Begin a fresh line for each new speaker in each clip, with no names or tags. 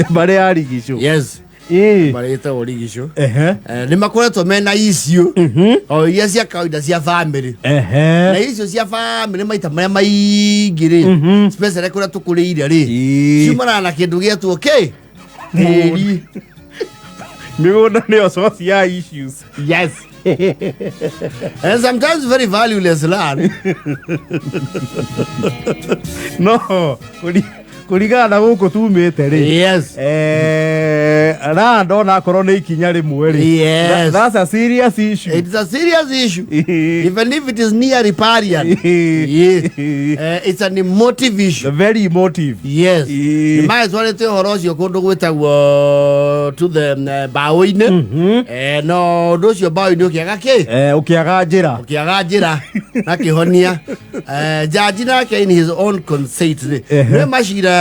bare arigisho
yes bare ita origisho ni makoretwo mena icio o iria cia kawaida cia family na icio cia family maita maria maingiri special kuria tukurire ri cimana na kindu gietwo ke tiri
migunda ni source ya issues
yes and sometimes very valueless land
no kurigana guku tumite ri
yes
na ndona korwo ni ikinya rimwe ri that's a serious issue.
It's a serious issue even if it is near riparian it's an emotive issue,
very emotive.
yes mai zwarete horocio kundu gwitagwo to the baoine no ndocio baoine ukiaga ki ukiaga njira na kihonia jaji nake in his own conceit ne mashira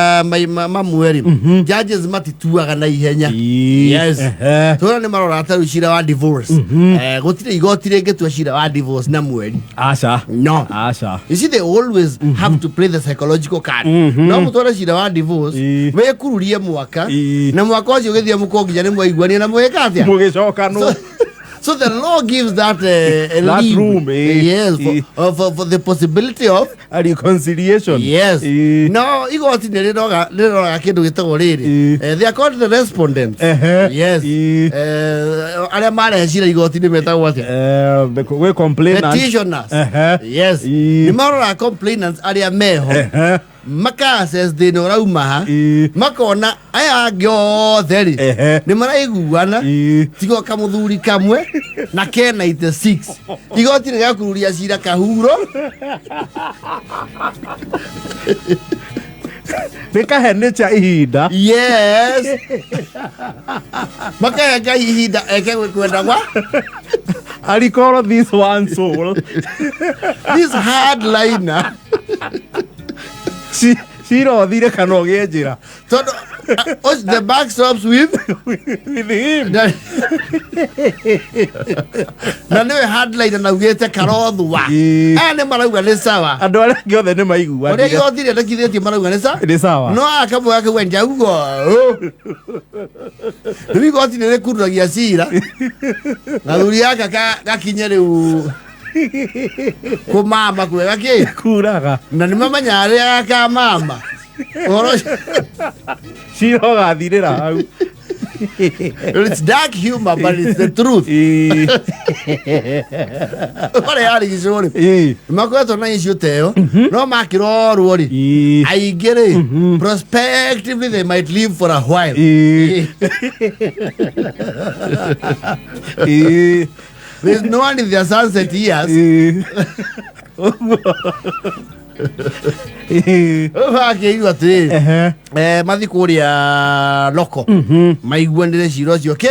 mamweri judges matituaga na ihenya yes tora ni marora taru shira wa divorce gotire igotire ngetua shira wa divorce na mweri no you see they always have to play the psychological card no mutora shira wa divorce we kururie mwaka na mwaka ucio githia mukonginya ni mwaiguania na mwekatia
mugicoka no.
So the law gives that
room,
yes, for the possibility of
a reconciliation.
Yes. No, igoti niriroga kindu gitagwo riri. They are called the respondents. Yes. Aria mare cira igoti ni metagwo atia?
We complainants.
Petitioners. Yes. Ni marora complainants aria meho. Maka says they no rauma makona aya gyotheri ni maraiguana tigo kamuthuri kamwe na ke 96 igoti ni gakururia cira kahuro
Beka henecha ihinda.
Yes. Maka ya ihinda eke kwenda kwa
I call this one soul.
This hardliner.
She don't need a canoe jira.
So the back stops with
him.
Na no hardliner na ugete karothwa. Ane marauga ni sawa.
Andu ara giothe ni maigua.
Ore yothire ndakitheti marauga ni sawa.
Ni sawa.
No akamu yake wenja ugo. Ni goti ni kururagia cira. Na thuri yake gakinye riu kumama kwega ki
kuraga
na ni mama nyare aka mama oro
ciro gathirira hau.
It's dark humor but it's the truth. Ore ari gicori makweto na icio teo no makirorwo ri aigere prospectively they might live for a while. There's no one in their sunset years. Ovakeigua tiri mathi kuria loko maiguanire ciro cio ki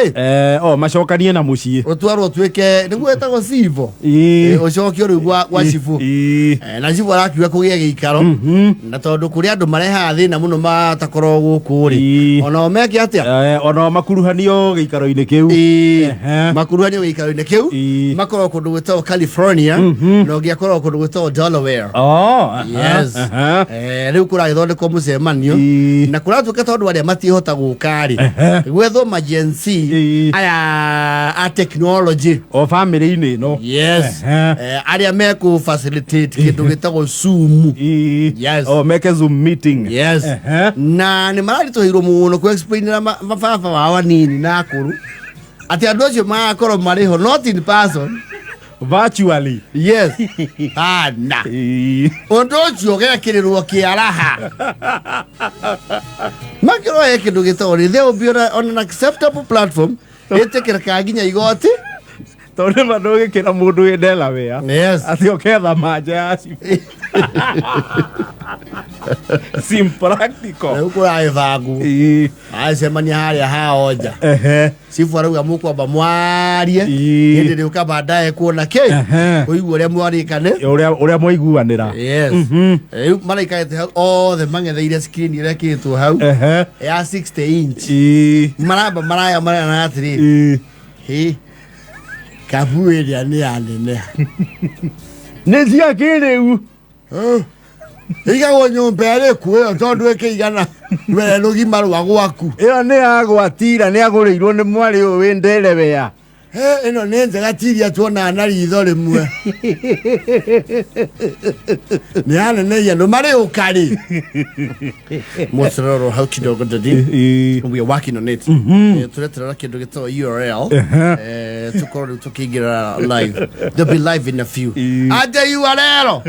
macokanie na mucii
utwarwo twike niguo etagwo civo ucokio riu gwa civu na civu arakiuga kugia giikaro na tondu kuria andu mareha thina muno matakorwo guku ri ona meke atia
ona makuruhanio giikaro-ini kiu
makuruhanio giikaro-ini kiu makorwo kundu gwetagwo California no giakorwo kundu gwetagwo Delaware. Yes. Riu kuragithondekwo mucemanio na kuratuka tondu aria matihota gukari gwetho emergency aya a technology
o family-ini no.
Yes. Aria meku facilitate kindu gitagwo Zoom. Yes.
Meke Zoom meeting.
Yes. Na ni marari tuhiro muno ku explain na mababa wa nini na akuru ati andu acio magakorwo mariho not in person,
virtually.
Yes. Na undu ucio gekirirwo kiaraha makiro ekindu gitori they will be on an acceptable platform etekera nginya igoti
tondu mandu gikira mundu wi Delaware.
Yes.
Ati oketha manja ya sim practical
ukura evagu asemania haria haoja sifu arauga mukwamba mwarie hindi ri ukamba ndae kuona ki uigua uria mwarikane
uria mwaiguanira.
Yes. Maraikaite all the mangetheire screen ira kitwo hau ya 60 inch maramba maraya na atiri kabuiria ni anene
ni cia kiriu
iga wonyombe ale kuyo tondu ekigana we logi maru agwaku
iyo ne agwatira ne agoreirwo ne mwari o wenderebea
eno nenze gatiria tuona na ritho rimwe ni ana ne ya no mare ukari motororo how kidogo dadi we are working on it tuletera kindu gito URL tukigira live they'll be live in a few ade URL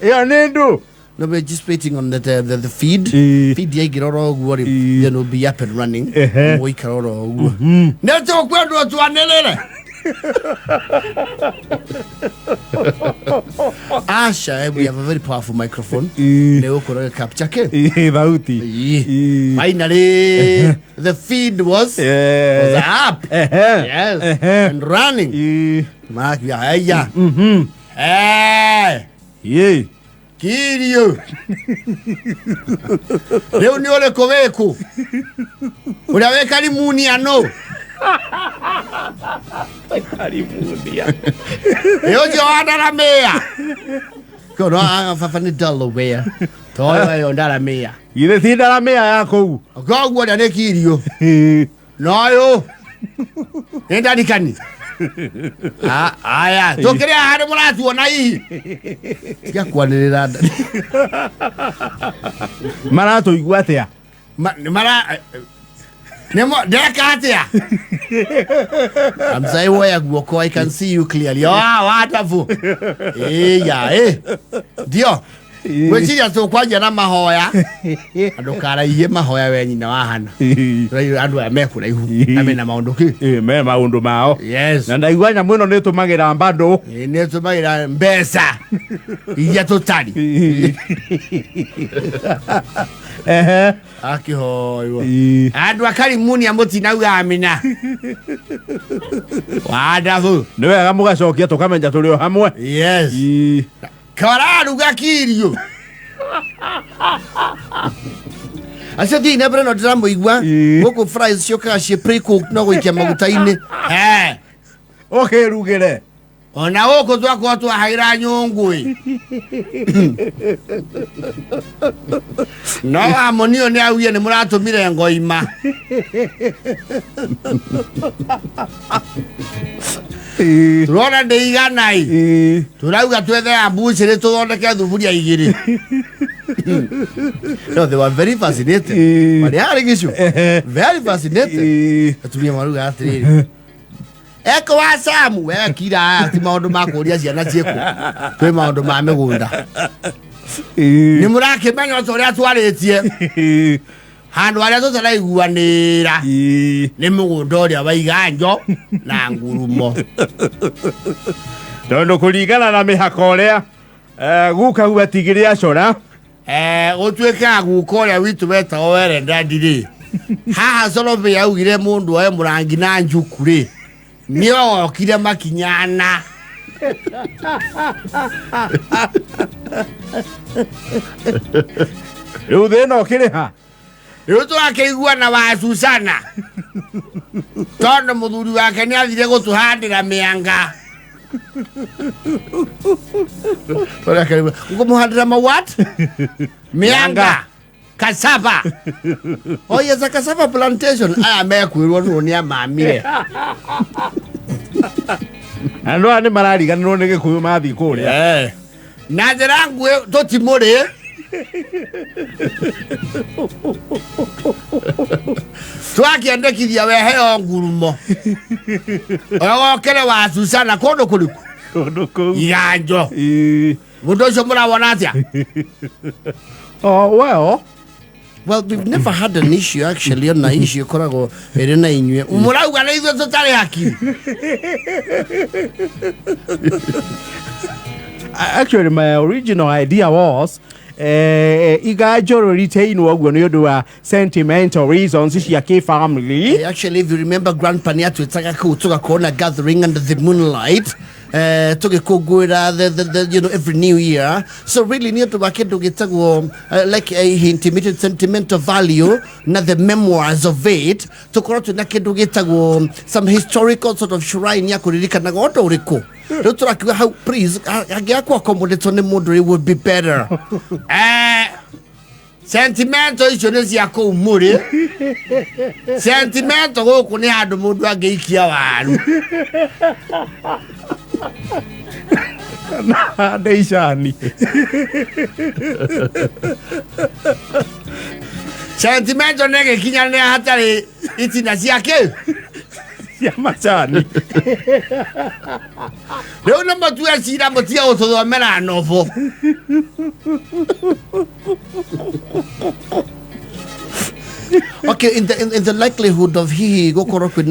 iyo nendo
no, we're just waiting on the feed. Feed ye get all worry. Then will be up and running. We can all. Never talk well to one Asha, we have a very powerful microphone. They will capture finally, the feed was up. Yes, and running. Mark, yeah.
Yeah.
Kirio. Leo ni ole koveku. Unaweka limuni ano.
Limuni.
Leo joanda la mea. Kono afafani dalo wea. Toyo yonda la mea.
Ile tinda la mea yako.
Gogwa da ne kirio. Noyo. Enda dikani. Aya, tokere hare mulatu ona hii. Tika kwanirira.
Marato igwatea.
Mara Nemo deka atia. I'm saying where guoko I can see you clearly. Oh, wonderful. Dio. Wechiria to kwanja na mahoya. Adokara iye mahoya wenyi na wahana. Rai andu amekura ihu. Ame na maundu ki.
Me maundu mao.
Yes.
Na ndaigwanya muno netumagira mbando.
Netumagira mbesa. Iya totali. Akihoyo. Andu akari muni amutina ugamina. Wonderful.
Niwe agamugacokia tukamenja tulio hamwe.
Yes. Kararu gakirio. Asa di nebra no drambo igwa. Boko fries shoka she pre-cooked no gwikia maguta-ini.
Okay rugere.
Ona woko twako watu haira nyongwe. No amonio ne awie ne murato mire ngoima. Turona de iganai. Turauga twethe ambucire tuthondeke thuburia igiri. No, they were very fascinated. But they are very fascinated. Atulia maruga atiriri. Eko wa Samu kira ti maundu makuria ciana cieku twi maundu ma migunda ni murake menyo tori atwaritie handu aria tutara iguanira ni mugunda uria baiganjo na ngurumo
tondu kuringana na mihako uria guka huatigire acora
utweka guka uria witu wetagwo werenda ndiri haha Solobe yaugire mundu oe murangi na njukuri niyo okire makinyana
Udeno kire ha
Yuto akeigua na wa Susana Tondo muthuri wake ni athire gutuhandira mianga Ora karibu ngumuhandira ma what mianga cassava Oh yes a cassava plantation aya mekwirwo ni amamire
Ando ani marariganirwo ni gikuyu mathi kuria
na njirangu tutimuri twakiendekithia weheo ngurumo ogokere wa Susana kondo kuriku iganjo mundu ucio murawona atia Well, we've never had an issue actually on the issue korago erena inywe umurauga na ithu tutari hakiri
Actually my original idea was Igajo retain wagwo ni odo sentimental reasons cia ke family.
Actually, if you remember Grandpa Niatu Itaka kutoka kona gathering under the moonlight tugikungwira the you know every new year. So really need to bakindu gitagwo like a intimate sentimental value na the memoirs of it tukoro tuna kindu gitagwo some historical sort of shrine ya kuririkana goto uriku riu turakiuga how please agiakwa accommodate ni mundu it would be better sentimental icio nĩ cia kũu mũrĩ sentimental gũkũ nĩ handũ mũndũ angĩikia waru
na ndeicani
sentimental nĩ gĩkinyanĩra hatarĩ itina ciake
cia macani
rĩu nĩ matue cira mũtiga gũtũthomera novo okay, in the likelihood of he go corrupt with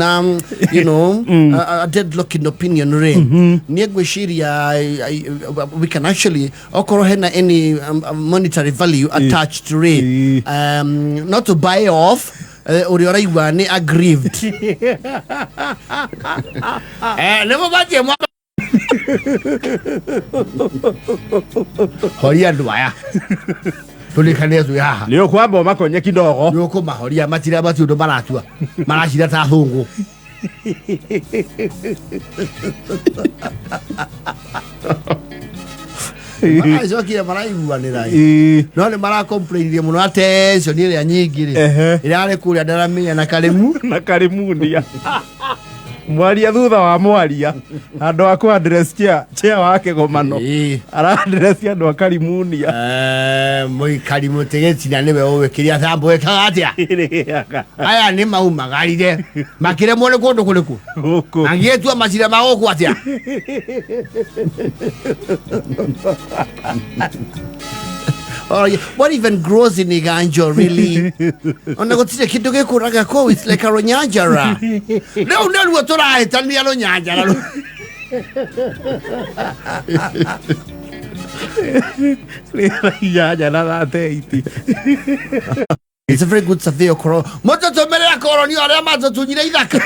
you know, a deadlock in opinion ring. We can actually any monetary value attached to it. Not to buy off. Urioraiwa ni aggrieved. Never baje mo. Horia ndwaya. Tulikane tu ya.
Leo kwamba makonye kidogo.
Leo ko mahoria matira batu ndo maratua. Marashira ta thungu. Aizo kile maraiwa ni rai. No le mara complain muno attention ile ya nyingi ri. Ile kule ndaramenya na karimu
na karimunia. Mwaria thutha wa mwaria andu aku address chia wake gomano ara address andu akarimunia
moi karimu tegeti na niwe owe kiria thambo eka atia aya ni maumagarire makire mone kundu kuriku
guku
angietua macira magoku atia Oh, yeah. What even grows in Iganjo, really? Onagotire kitu gekuraga ko, it's like a ronyanjara. No, no, what I tell me a ronyanjara. It's a very good Savio Coro. Moto to Maria Coron, you are a mother to Nidaka.